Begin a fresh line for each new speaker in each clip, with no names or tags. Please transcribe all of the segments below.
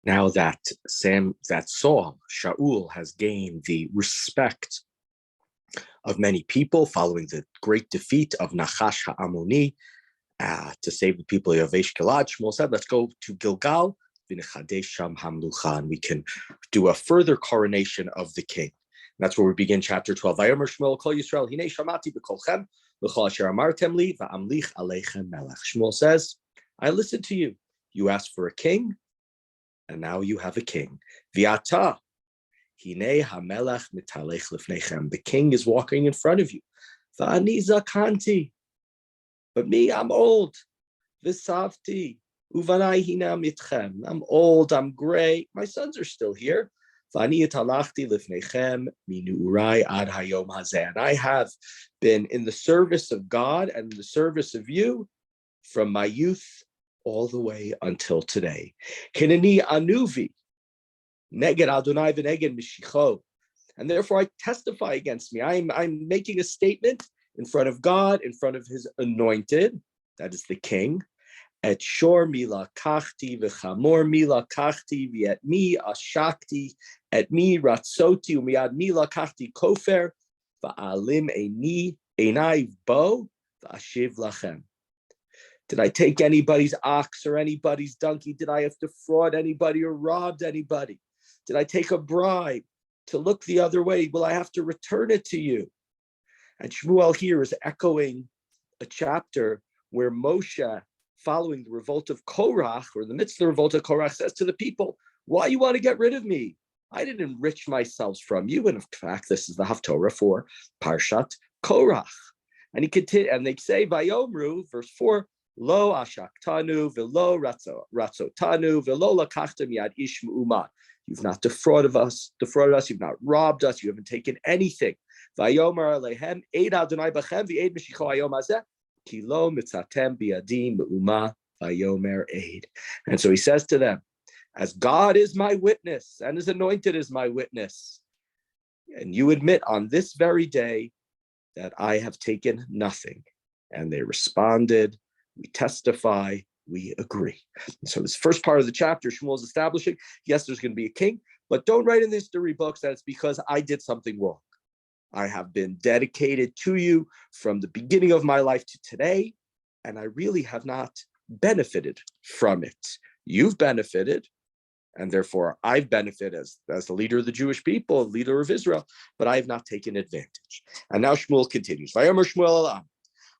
Now that Saul, Shaul, has gained the respect of many people following the great defeat of Nachash HaAmoni to save the people of Yavesh Gilad, Shmuel said, let's go to Gilgal, and we can do a further coronation of the king. And that's where we begin chapter 12. Vayomer Shmuel kol Yisrael, hinei shamati b'kolchem, l'chol asher amartem li, va'amlich aleichem melech. Shmuel says, I listened to you. You asked for a king, and now you have a king. V'ata, hinei hamelech mitalech lefnechem. The king is walking in front of you. Va'ani zakanti. But me, I'm old. V'savti. Uvanai hinam itchem. I'm old, I'm gray. My sons are still here. And I have been in the service of God and in the service of you from my youth all the way until today. Hineni anuvi neged Adonai v'neged mishicho. And therefore I testify against me. I'm making a statement in front of God, in front of his anointed, that is the king. Et shor mila kachti v'chamor mila kachti v'et mi ashakti et mi ratzoti u'miad mila kachti kofer v'alim einai bo v'ashiv lachem. Did I take anybody's ox or anybody's donkey? Did I have defraud anybody or robbed anybody? Did I take a bribe to look the other way? Will I have to return it to you? And Shmuel here is echoing a chapter where Moshe, following the revolt of Korach, or in the midst of the revolt of Korach, says to the people, why you want to get rid of me? I didn't enrich myself from you. And in fact, this is the Haftorah for Parshat Korach. And he continued, and they say, Vayomru, verse 4, Lo ashaktanu velo ratzotanu velo lakachtem yad ish me'umat. You've not defrauded us, you've not robbed us, you haven't taken anything. Vayomer alehem, eid Adonai b'chem v'eid mishicho hayom hazeh. Kilo mitzatem biadim me'uma vayomer eid. And so he says to them, as God is my witness and his anointed is my witness, and you admit on this very day that I have taken nothing. And they responded, we testify, we agree. And so this first part of the chapter, Shmuel is establishing, yes, there's going to be a king, but don't write in the history books that it's because I did something wrong. I have been dedicated to you from the beginning of my life to today, and I really have not benefited from it. You've benefited, and therefore I've benefited as the leader of the Jewish people, leader of Israel, but I have not taken advantage. And now Shmuel continues. Vayomer Shmuel elam.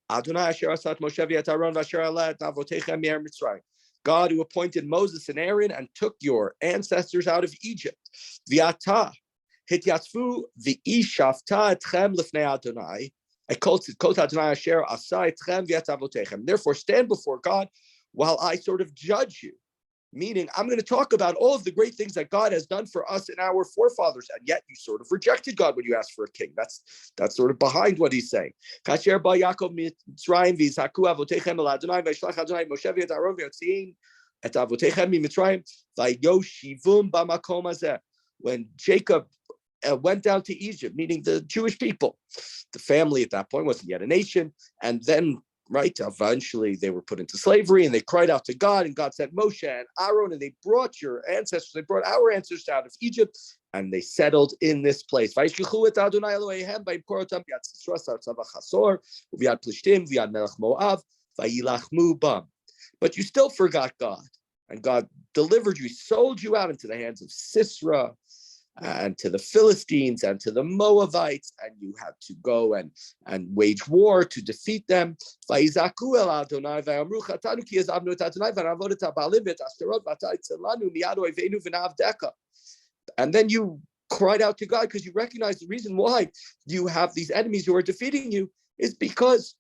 Adonai asher asat Moshe v'et Aaron v'asher alet avotechem mi'er Mitzrayim. God who appointed Moses and Aaron and took your ancestors out of Egypt. V'ata hityatzvu v'ishavta etchem lifnei Adonai. Kot Adonai asher asa etchem v'et avotechem. Therefore stand before God while I sort of judge you. Meaning, I'm going to talk about all of the great things that God has done for us and our forefathers, and yet you sort of rejected God when you asked for a king. That's sort of behind what he's saying. When Jacob went down to Egypt, meaning the Jewish people, the family at that point wasn't yet a nation, and then eventually they were put into slavery and they cried out to God, and God sent Moshe and Aaron, and they brought our ancestors out of Egypt, and they settled in this place. But you still forgot God, and God delivered you, sold you out into the hands of Sisera, and to the Philistines and to the Moabites, and you had to go and wage war to defeat them. And then you cried out to God because you recognize the reason why you have these enemies who are defeating you is because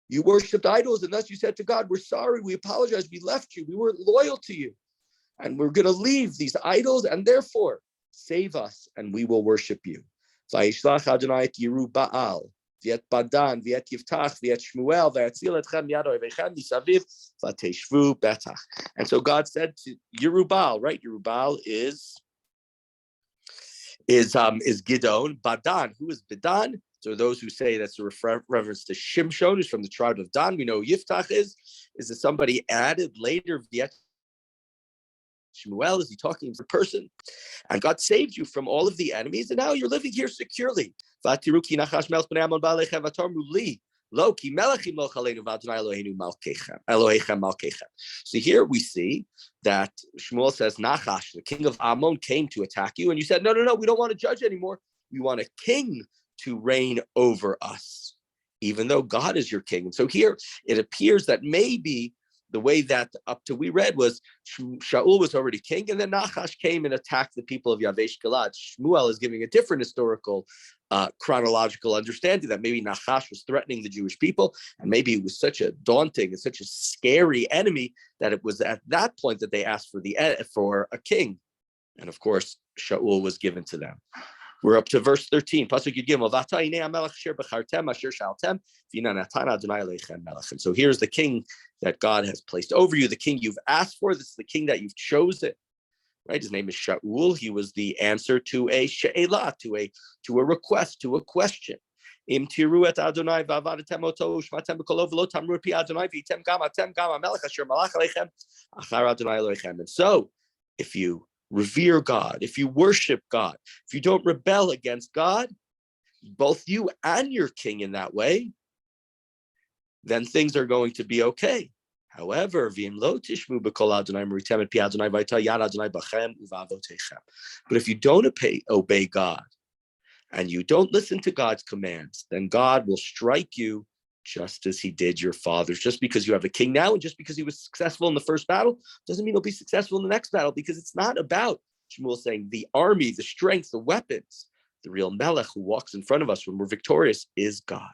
you worshipped idols, and thus you said to God, we're sorry, we apologize, we left you, we weren't loyal to you, and we're going to leave these idols, and therefore save us, and we will worship you. Vayishlach Adonai et Yerubbaal, v'et Badan, v'et Yiftach, v'et Shmuel, v'yatzil etchem miyad oivechem misaviv, v'teshvu betach. And so God said to Yerubbaal, right? Yerubbaal is Gidon. Badan, who is Badan? So those who say that's a reference to Shimshon, who's from the tribe of Dan. We know Yiftach is it somebody added later, v'et Shmuel, is he talking to a person? And God saved you from all of the enemies, and now you're living here securely. Loki Melechim Mochalenu Vadonai Eloheinu Elohechem Malkechem. So here we see that Shmuel says, Nachash, the king of Ammon, came to attack you, and you said, no, we don't want to judge anymore. We want a king to reign over us, even though God is your king. And so here it appears that maybe the way that up to we read was Shaul was already king, and then Nachash came and attacked the people of Yavesh Gilad. Shmuel is giving a different historical chronological understanding that maybe Nachash was threatening the Jewish people, and maybe it was such a daunting and such a scary enemy that it was at that point that they asked for a king. And of course, Shaul was given to them. We're up to verse 13. And so here's the king that God has placed over you, the king you've asked for. This is the king that you've chosen. Right? His name is Shaul. He was the answer to a she'elah, to a request, to a question. And so, if you revere God, if you worship God, if you don't rebel against God, both you and your king in that way, then things are going to be okay. However, but if you don't obey God and you don't listen to God's commands, then God will strike you just as he did your fathers. Just because you have a king now and just because he was successful in the first battle doesn't mean he'll be successful in the next battle, because it's not about, Shmuel saying, the army, the strength, the weapons. The real Melech who walks in front of us when we're victorious is God.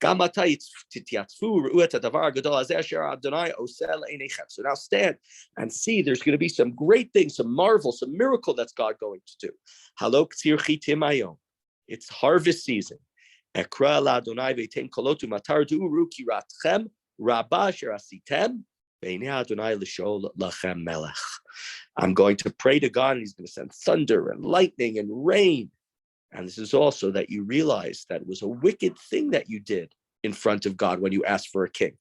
So now stand and see, there's going to be some great things, some marvel, some miracle that's God going to do. It's harvest season. I'm going to pray to God, and he's going to send thunder and lightning and rain. And this is also that you realize that it was a wicked thing that you did in front of God when you asked for a king.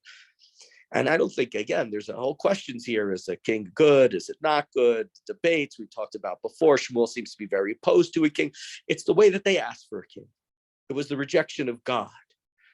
And I don't think, again, there's a whole questions here. Is a king good? Is it not good? Debates we talked about before. Shmuel seems to be very opposed to a king. It's the way that they asked for a king. It was the rejection of God,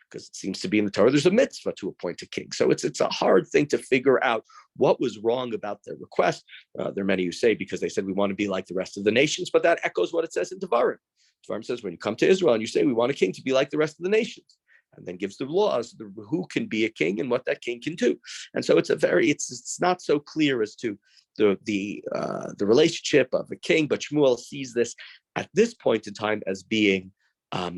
because it seems to be in the Torah, there's a mitzvah to appoint a king. So it's a hard thing to figure out what was wrong about their request. There are many who say because they said we want to be like the rest of the nations, but that echoes what it says in Devarim. Devarim says when you come to Israel and you say we want a king to be like the rest of the nations, and then gives the laws, who can be a king and what that king can do. And so it's not so clear as to the relationship of a king, but Shmuel sees this at this point in time as being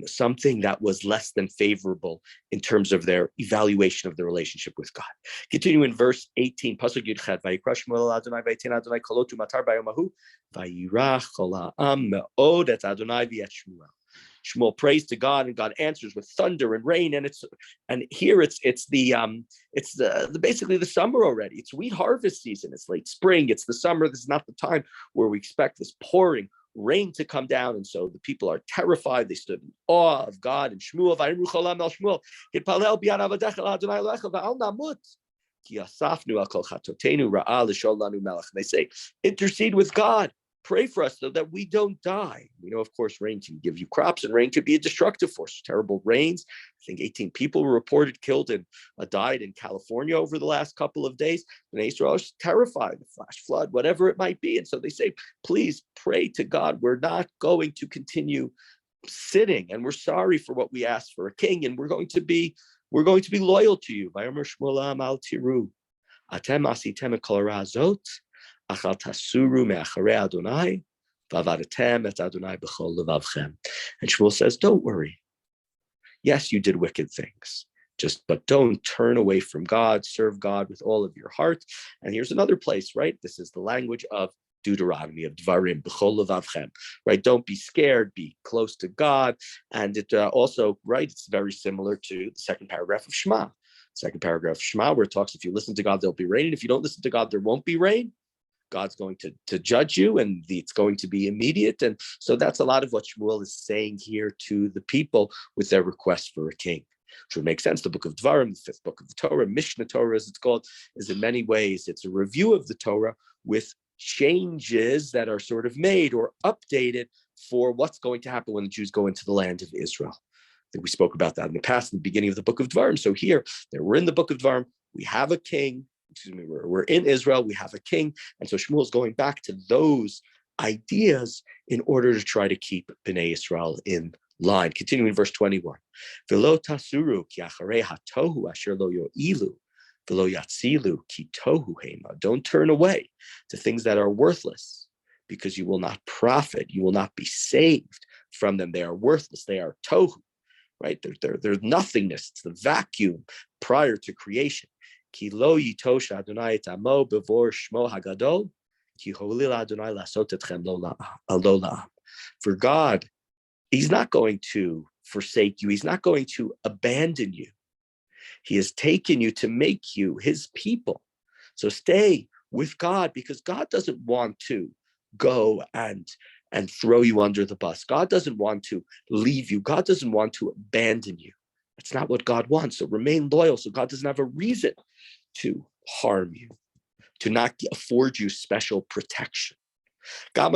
something that was less than favorable in terms of their evaluation of the relationship with God. Continue in verse 18. Pasuk Yud Chet. Vayikra Shmuel Adonai vayiten Adonai kolotu matar bayomahu vayirach kol ha'am me'od et Adonai v'et Shmuel. Shmuel prays to God, and God answers with thunder and rain. And here it's basically the summer already. It's wheat harvest season. It's late spring. It's the summer. This is not the time where we expect this pouring rain to come down, and so the people are terrified. They stood in awe of God. And Shmuel, they say, intercede with God. Pray for us so that we don't die. We know, of course, rain can give you crops, and rain could be a destructive force. Terrible rains. I think 18 people were reported killed and died in California over the last couple of days. And Israel is terrified, the flash flood, whatever it might be. And so they say, please pray to God. We're not going to continue sitting, and we're sorry for what we asked for a king, and we're going to be loyal to you. And Shmuel says, don't worry. Yes, you did wicked things, but don't turn away from God. Serve God with all of your heart. And here's another place, right? This is the language of Deuteronomy, of Dvarim, b'chol levavchem, right? Don't be scared, be close to God. And it also, right, it's very similar to the second paragraph of Shema. Second paragraph of Shema, where it talks, if you listen to God, there'll be rain. And if you don't listen to God, there won't be rain. God's going to judge you, and it's going to be immediate. And so that's a lot of what Shmuel is saying here to the people with their request for a king. Which would make sense. The book of Dvarim, the fifth book of the Torah, Mishnah Torah as it's called, is in many ways, it's a review of the Torah with changes that are sort of made or updated for what's going to happen when the Jews go into the land of Israel. I think we spoke about that in the past, in the beginning of the book of Dvarim. So here, we're in the book of Dvarim, we have a king, we're in Israel, we have a king, and so Shmuel is going back to those ideas in order to try to keep Bnei Israel in line. Continuing verse 21. V'lo tasuru ki acharei hatohu asher lo yo'ilu v'lo yatzilu ki tohu hema. Don't turn away to things that are worthless, because you will not profit, you will not be saved from them. They are worthless, they are tohu, right? They're nothingness, it's the vacuum prior to creation. Ki lo yitosh Adonai et amo bevor shmo hagadol ki holil Adonai lasot etchem lo la'am. For God, He's not going to forsake you. He's not going to abandon you. He has taken you to make you His people. So stay with God, because God doesn't want to go and throw you under the bus. God doesn't want to leave you. God doesn't want to abandon you. That's not what God wants. So remain loyal. So God doesn't have a reason to harm you, to not afford you special protection. And I'm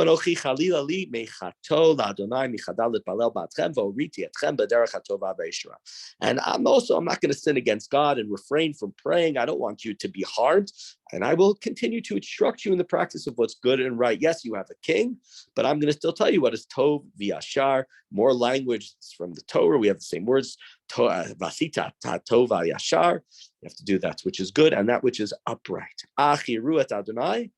also, I'm not going to sin against God and refrain from praying. I don't want you to be harmed. And I will continue to instruct you in the practice of what's good and right. Yes, you have a king, but I'm going to still tell you what is tov v'yashar. More language from the Torah. We have the same words. Vasita tov v'yashar. You have to do that which is good and that which is upright. Achiru et Adonai.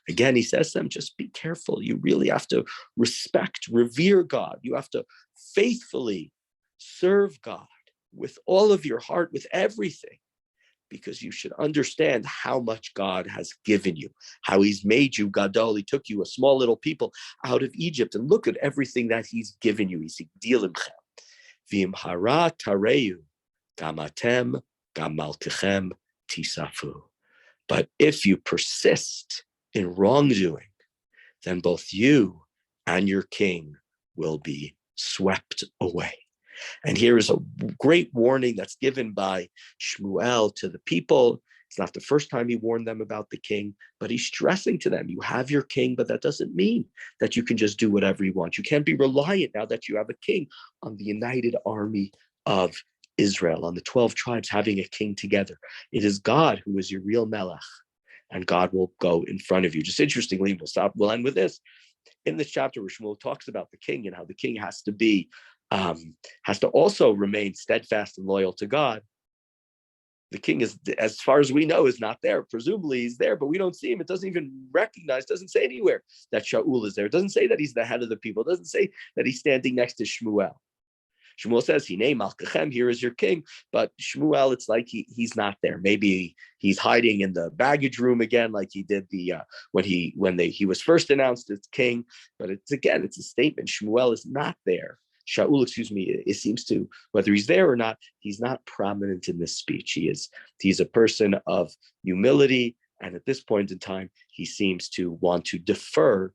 Again, he says to them, just be careful. You really have to respect, revere God. You have to faithfully serve God with all of your heart, with everything, because you should understand how much God has given you, how He's made you Gadol. He took you, a small little people, out of Egypt, and look at everything that He's given you. He's V'imhara tareyu. Gamatem, gamaltichem, tisafu. But if you persist in wrongdoing, then both you and your king will be swept away. And here is a great warning that's given by Shmuel to the people. It's not the first time he warned them about the king, but he's stressing to them, you have your king, but that doesn't mean that you can just do whatever you want. You can't be reliant, now that you have a king, on the united army of Israel, on the 12 tribes having a king together. It is God who is your real melech, and God will go in front of you. Just interestingly, we'll end with this. In this chapter where Shmuel talks about the king and how the king has to also remain steadfast and loyal to God. The king is, as far as we know, is not there. Presumably he's there, but we don't see him. It doesn't even recognize, doesn't say anywhere that Shaul is there. It doesn't say that he's the head of the people. It doesn't say that he's standing next to Shmuel. Shmuel says, Hinei Malkachem, here is your king. But Shmuel, it's like he's not there. Maybe he's hiding in the baggage room again, like he did when he was first announced as king. But it's a statement. Shmuel is not there. Shaul, it seems to, whether he's there or not, he's not prominent in this speech. He's a person of humility. And at this point in time, he seems to want to defer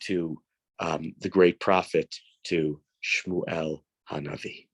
to the great prophet, to Shmuel Hanavi.